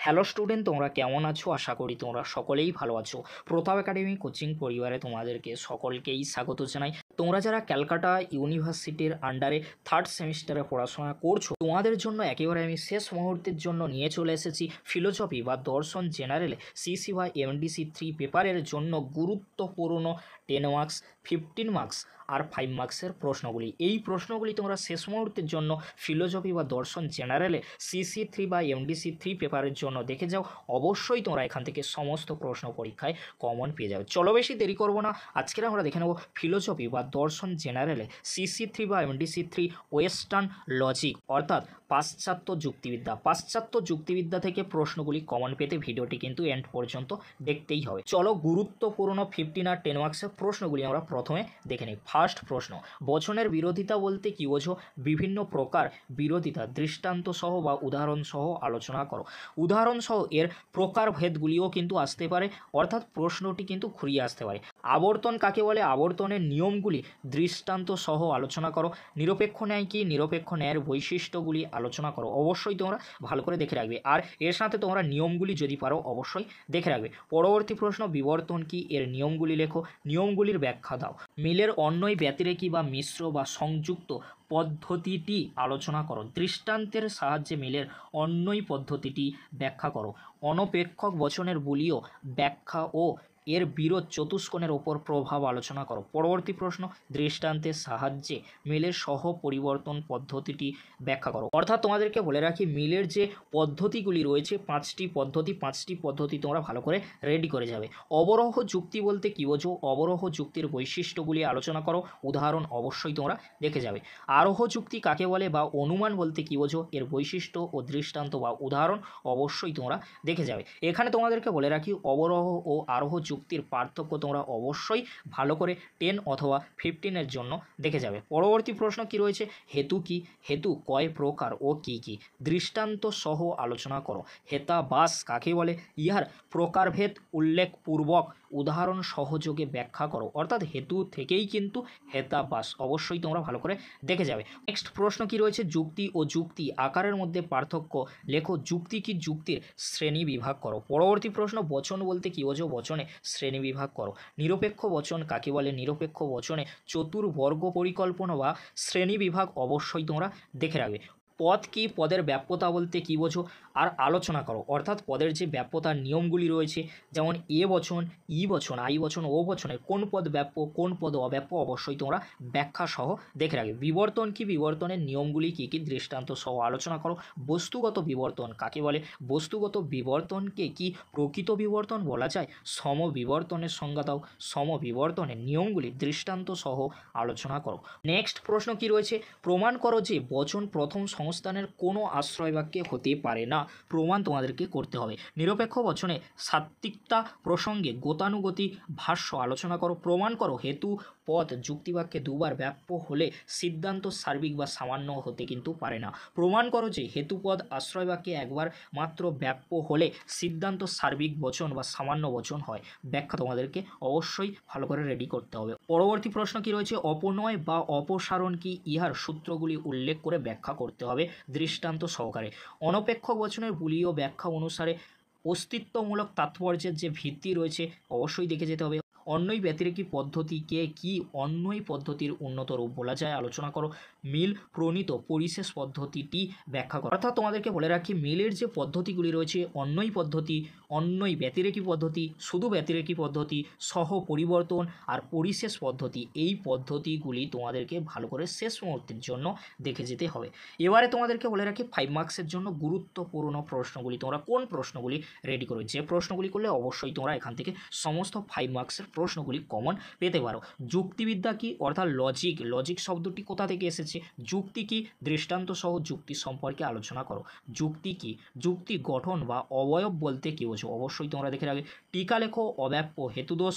Hello student, তোমরা কেমন আছো? আশা করি তোমরা সকলেই ভালো আছো। প্রতাপ একাডেমি কোচিং পরিবারে তোমাদেরকে সকলকেই স্বাগত জানাই। তোমরা যারা ক্যালকাটা ইউনিভার্সিটির আন্ডারে থার্ড সেমিস্টারে পড়াশোনা করছো, তোমাদের জন্য একেবারে আমি শেষ মুহূর্তের জন্য নিয়ে চলে এসেছি ফিলোসফি বা দর্শন জেনারেলে সিসি বা এমডিসি 3 পেপারের জন্য গুরুত্বপূর্ণ 10 মার্কস, 15 মার্কস আর 5 মার্কসের প্রশ্নগুলি। এই প্রশ্নগুলি তোমরা শেষ মুহূর্তের জন্য ফিলোসফি বা দর্শন জেনারেলে সিসি 3 বা এমডিসি 3 পেপারের জন্য দেখে যাও। অবশ্যই তোমরা এখান থেকে সমস্ত প্রশ্ন পরীক্ষায় কমন পেয়ে যাবে। চলো বেশি দেরি করব না, আজকের আমরা দেখে নেব ফিলোসফি বা দর্শন জেনারেলে সিসি 3 বা এমডিসি 3 ওয়েস্টার্ন লজিক অর্থাৎ পাশ্চাত্য যুক্তিবিদ্যা। পাশ্চাত্য যুক্তিবিদ্যা থেকে প্রশ্নগুলি কমন পেতে ভিডিওটি কিন্তু এন্ড পর্যন্ত দেখতেই হবে। চলো গুরুত্বপূর্ণ 15 আর 10 মার্কসের প্রশ্নগুলি আমরা প্রথমে দেখে নিই। ফার্স্ট প্রশ্ন, বচনের বিরোধিতা বলতে কি বোঝো? বিভিন্ন প্রকার বিরোধিতা দৃষ্টান্ত সহ বা উদাহরণ সহ আলোচনা করো। উদাহরণ সহ এর প্রকারভেদগুলিও কিন্তু আসতে পারে, অর্থাৎ প্রশ্নটি কিন্তু ঘুরিয়ে আসতে পারে। আবর্তন কাকে বলে? আবর্তনের নিয়মগুলি দৃষ্টান্ত সহ আলোচনা করো। নিরপেক্ষ ন্যায় কি? নিরপেক্ষ ন্যায়ের বৈশিষ্ট্যগুলি আলোচনা করো। অবশ্যই তোমরা ভালো করে দেখে রাখবে, আর এর সাথে তোমরা নিয়মগুলি যদি পারো অবশ্যই দেখে রাখবে। পরবর্তী প্রশ্ন, বিবর্তন কি? এর নিয়মগুলি লেখো, নিয়মগুলির ব্যাখ্যা দাও। মিলের অন্যই ব্যতিরেকি বা মিশ্র বা সংযুক্ত পদ্ধতিটি আলোচনা করো। দৃষ্টান্তের সাহায্যে মিলের অন্যই পদ্ধতিটি ব্যাখ্যা করো। অনপেক্ষক বচনের বুলিও ব্যাখ্যা ও এর বিরোধ চতুষ্কোণের ওপর প্রভাব আলোচনা করো। পরবর্তী প্রশ্ন, দৃষ্টান্তের সাহায্যে মিলের সহ পরিবর্তন পদ্ধতিটি ব্যাখ্যা করো। অর্থাৎ তোমাদেরকে বলে রাখি, মিলের যে পদ্ধতিগুলি রয়েছে পাঁচটি পদ্ধতি তোমরা ভালো করে রেডি করে যাবে। অবরোহ যুক্তি বলতে কী বোঝো? অবরোহ যুক্তির বৈশিষ্ট্যগুলি আলোচনা করো। উদাহরণ অবশ্যই তোমরা দেখে যাবে। আরোহ যুক্তি কাকে বলে বা অনুমান বলতে কী বোঝো? এর বৈশিষ্ট্য ও দৃষ্টান্ত বা উদাহরণ অবশ্যই তোমরা দেখে যাবে। এখানে তোমাদেরকে বলে রাখি, অবরোহ ও আরোহ যুক্তির পার্থক্য তোমরা অবশ্যই ভালো করে 10 অথবা 15-এর জন্য দেখে যাবে। পরবর্তী প্রশ্ন কি রয়েছে? হেতু কি? হেতু কয় প্রকার ও কি কি? দৃষ্টান্ত সহ আলোচনা করো। হেতাবাস কাকে বলে? ইহার প্রকারভেদ উল্লেখপূর্বক উদাহরণ সহযোগে ব্যাখ্যা করো। অর্থাৎ হেতু থেকেই কিন্তু হেতাবাস, অবশ্যই তোমরা ভালো করে দেখে যাবে। নেক্সট প্রশ্ন কি রয়েছে? যুক্তি ও যুক্তি আকারের মধ্যে পার্থক্য লেখো। যুক্তি কি? যুক্তির শ্রেণী বিভাগ করো। পরবর্তী প্রশ্ন, বচন বলতে কি বোঝো? বচনে শ্রেণী বিভাগ করো। নিরপেক্ষ বচন কাকে বলে? নিরপেক্ষ বচনে চতুর্বর্গ পরিকল্পনা বা শ্রেণী বিভাগ অবশ্যই তোমরা দেখে রাখবে। পদ কি? পদের ব্যাপ্যতা বলতে কী বোঝো? আর আলোচনা করো। অর্থাৎ পদের যে ব্যাপ্যতার নিয়মগুলি রয়েছে, যেমন এ বচন, ই বচন, আই বচন, ও বচনের কোন পদ ব্যাপ্য, কোন পদ অব্যাপ্য অবশ্যই তোমরা ব্যাখ্যা সহ দেখে রাখবে। বিবর্তন কি? বিবর্তনের নিয়মগুলি কী কী দৃষ্টান্ত সহ আলোচনা করো। বস্তুগত বিবর্তন কাকে বলে? বস্তুগত বিবর্তনকে কি প্রকৃত বিবর্তন বলা যায়? সমবিবর্তনের সংজ্ঞা দাও। সমবিবর্তনের নিয়মগুলি দৃষ্টান্ত সহ আলোচনা করো। নেক্সট প্রশ্ন কি রয়েছে? প্রমাণ করো যে বচন প্রথম সংস্থানের কোনো আশ্রয় বাক্যে হতে পারে না। প্রমাণ তোমাদেরকে করতে হবে। নিরপেক্ষ বচনে সাত্ত্বিকতা প্রসঙ্গে গতানুগতিক ভাষ্য আলোচনা করো। প্রমাণ করো হেতু পদ যুক্তিবাক্যে দুবার ব্যাপ্য হলে সিদ্ধান্ত সার্বিক বা সামান্য হতে কিন্তু পারে না। প্রমাণ করো যে হেতুপদ আশ্রয় বাক্যে একবার মাত্র ব্যাপ্য হলে সিদ্ধান্ত সার্বিক বচন বা সামান্য বচন হয়। ব্যাখ্যা তোমাদেরকে অবশ্যই ভালো করে রেডি করতে হবে। পরবর্তী প্রশ্ন কি রয়েছে? অপনয় বা অপসারণ কি? ইহার সূত্রগুলি উল্লেখ করে ব্যাখ্যা করতে হবে দৃষ্টান্ত সহকারে। অনপেক্ষক বচনের বুলীয় ব্যাখ্যা অনুসারে অস্তিত্বমূলক তাৎপর্যের যে ভিত্তি রয়েছে অবশ্যই দেখে যেতে হবে। অন্যই ব্যতিরেকি পদ্ধতিকে কি অন্যই পদ্ধতির উন্নত রূপ বলা যায়? আলোচনা করো। মিল প্রণীত পরিশেষ পদ্ধতিটি ব্যাখ্যা করো। অর্থাৎ তোমাদেরকে বলে রাখি, মিলের যে পদ্ধতিগুলি রয়েছে অন্যই পদ্ধতি, অন্যই ব্যতিরেকি পদ্ধতি, শুধু ব্যতিরেকি পদ্ধতি, সহ পরিবর্তন আর পরিশেষ পদ্ধতি, এই পদ্ধতিগুলি তোমাদেরকে ভালো করে শেষ মুহূর্তের জন্য দেখে যেতে হবে। এবারে তোমাদেরকে বলে রাখি 5 মার্কসের জন্য গুরুত্বপূর্ণ প্রশ্নগুলি তোমরা কোন প্রশ্নগুলি রেডি করো। যে প্রশ্নগুলি করলে অবশ্যই তোমরা এখান থেকে সমস্ত 5 মার্কসের প্রশ্নগুলি কমন পেতে পারো। যুক্তিবিদ্যা কি? অর্থাৎ লজিক, লজিক শব্দটি কোথা থেকে এসেছে? যুক্তি কি? দৃষ্টান্ত সহ যুক্তি সম্পর্কে আলোচনা করো। যুক্তি কি? যুক্তি গঠন বা অবয়ব বলতে কী বোঝো? অবশ্যই তোমরা দেখে রাখবে। টিকা লেখো। অব্যাপ্য হেতুদোষ,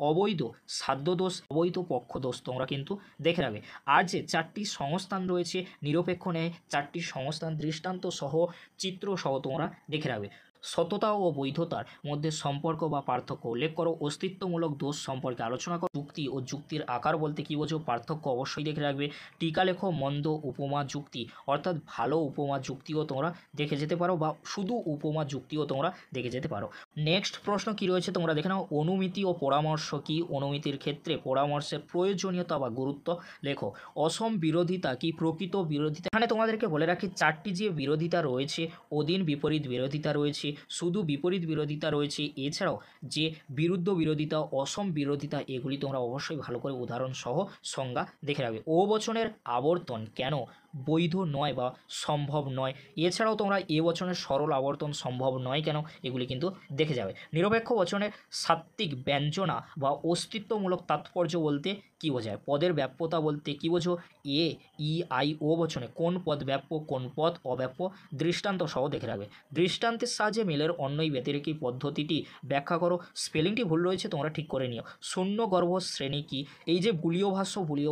অবৈধ সাধ্যদোষ, অবৈধ পক্ষদোষ তোমরা কিন্তু দেখে রাখবে। আর যে 4টি সংস্থান রয়েছে নিরপেক্ষ ন্যায়, 4টি সংস্থান দৃষ্টান্ত সহ চিত্র সহ তোমরা দেখে রাখবে। সততা ও বৈধতার মধ্যে সম্পর্ক বা পার্থক্য উল্লেখ করো। অস্তিত্বমূলক দোষ সম্পর্কে আলোচনা করো। যুক্তি ও যুক্তির আকার বলতে কী বোঝো, পার্থক্য অবশ্যই দেখে রাখবে। টিকা লেখো মন্দ উপমা যুক্তি, অর্থাৎ ভালো উপমা যুক্তিও তোমরা দেখে যেতে পারো বা শুধু উপমা যুক্তিও তোমরা দেখে যেতে পারো। নেক্সট প্রশ্ন কি রয়েছে তোমরা দেখে নাও। অনুমিতি ও পরামর্শ কি? অনুমিতির ক্ষেত্রে পরামর্শের প্রয়োজনীয়তা বা গুরুত্ব লেখো। অসম বিরোধিতা কি? প্রকৃত বিরোধিতা। এখানে তোমাদেরকে বলে রাখি, চারটি যে বিরোধিতা রয়েছে, অধীন বিপরীত বিরোধিতা রয়েছে, শুধু বিপরীত বিরোধিতা রয়েছে, এছাড়াও যে বিরুদ্ধ বিরোধিতা, অসম বিরোধিতা, এগুলি তোমরা অবশ্যই ভালো করে উদাহরণ সহ সংজ্ঞা দেখে রাখবে। ও বচনের আবর্তন কেন বৈধ নয় বা সম্ভব নয়, এছাড়াও তোমরা এ বচনের সরল আবর্তন সম্ভব নয় কেন, এগুলি কিন্তু দেখে যাবে। নিরপেক্ষ বচনের সাত্ত্বিক ব্যঞ্জনা বা অস্তিত্বমূলক তাৎপর্য বলতে কী বোঝায়? পদের ব্যাপ্যতা বলতে কী বোঝো? এ, ই, আই, ও বচনে কোন পদ ব্যাপ্য, কোন পদ অব্যাপ্য, দৃষ্টান্ত সহ দেখে রাখবে। দৃষ্টান্তের সাহায্যে মিলের অন্যই ব্যতিরেকী পদ্ধতিটি ব্যাখ্যা করো। স্পেলিংটি ভুল রয়েছে, তোমরা ঠিক করে নিও। শূন্যগর্ভ শ্রেণী কি? এই যে বুলীয়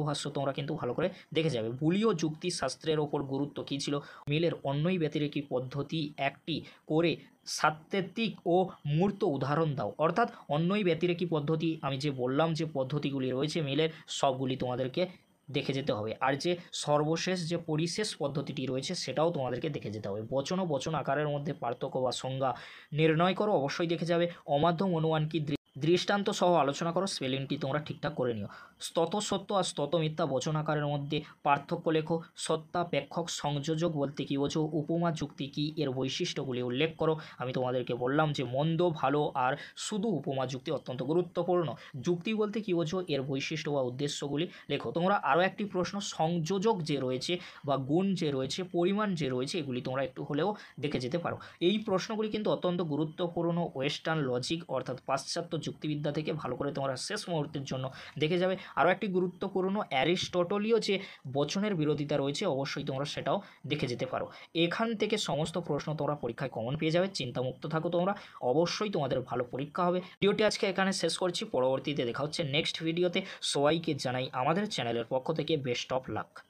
ভাষ্য তোমরা কিন্তু ভালো করে দেখে যাবে। বুলীয় যুক্তি শাস্ত্রের ওপর গুরুত্ব কী ছিল? মিলের অন্যই ব্যতিরেকী পদ্ধতি একটি করে সাংকেতিক ও মূর্ত উদাহরণ দাও। অর্থাৎ অন্যই ব্যতিরেকী পদ্ধতি, আমি যে বললাম যে পদ্ধতিগুলি রয়েছে মিলের, সবগুলি তোমাদেরকে দেখে যেতে হবে। আর যে সর্বশেষ যে পরিশেষ পদ্ধতিটি রয়েছে সেটাও তোমাদেরকে দেখে যেতে হবে। বচন ও বচন আকারের মধ্যে পার্থক্য বা সংজ্ঞা নির্ণয় করো, অবশ্যই দেখে যাবে। অমাধ্যম অনুমান কি? দৃষ্টান্ত সহ আলোচনা করো। স্পেলিংটি তোমরা ঠিকঠাক করে নিও। স্তত সত্য আর স্তত মিথ্যা বচন আকারের মধ্যে পার্থক্য লেখো। সত্তাপেক্ষক সংযোজক বলতে কী বোঝো? উপমা যুক্তি কী? এর বৈশিষ্ট্যগুলি উল্লেখ করো। আমি তোমাদেরকে বললাম যে মন্দ, ভালো আর শুধু উপমা যুক্তি অত্যন্ত গুরুত্বপূর্ণ। যুক্তি বলতে কী বোঝো? এর বৈশিষ্ট্য বা উদ্দেশ্যগুলি লেখো। তোমরা আরও একটি প্রশ্ন, সংযোজক যে রয়েছে বা গুণ যে রয়েছে, পরিমাণ যে রয়েছে, এগুলি তোমরা একটু হলেও দেখে যেতে পারো। এই প্রশ্নগুলি কিন্তু অত্যন্ত গুরুত্বপূর্ণ। ওয়েস্টার্ন লজিক অর্থাৎ পাশ্চাত্য যুক্তিবিদ্যা থেকে ভালো করে তোমরা শেষ মুহূর্তের জন্য দেখে যাবে। আরও একটি গুরুত্বপূর্ণ অ্যারিস্টটলীয় যে বচনের বিরোধিতা রয়েছে, অবশ্যই তোমরা সেটাও দেখে যেতে পারো। এখান থেকে সমস্ত প্রশ্ন তোমরা পরীক্ষায় কমন পেয়ে যাবে, চিন্তামুক্ত থাকো তোমরা, অবশ্যই তোমাদের ভালো পরীক্ষা হবে। ভিডিওটি আজকে এখানে শেষ করছি, পরবর্তীতে দেখা হচ্ছে নেক্সট ভিডিওতে। সবাইকে জানাই আমাদের চ্যানেলের পক্ষ থেকে বেস্ট অফ লাক।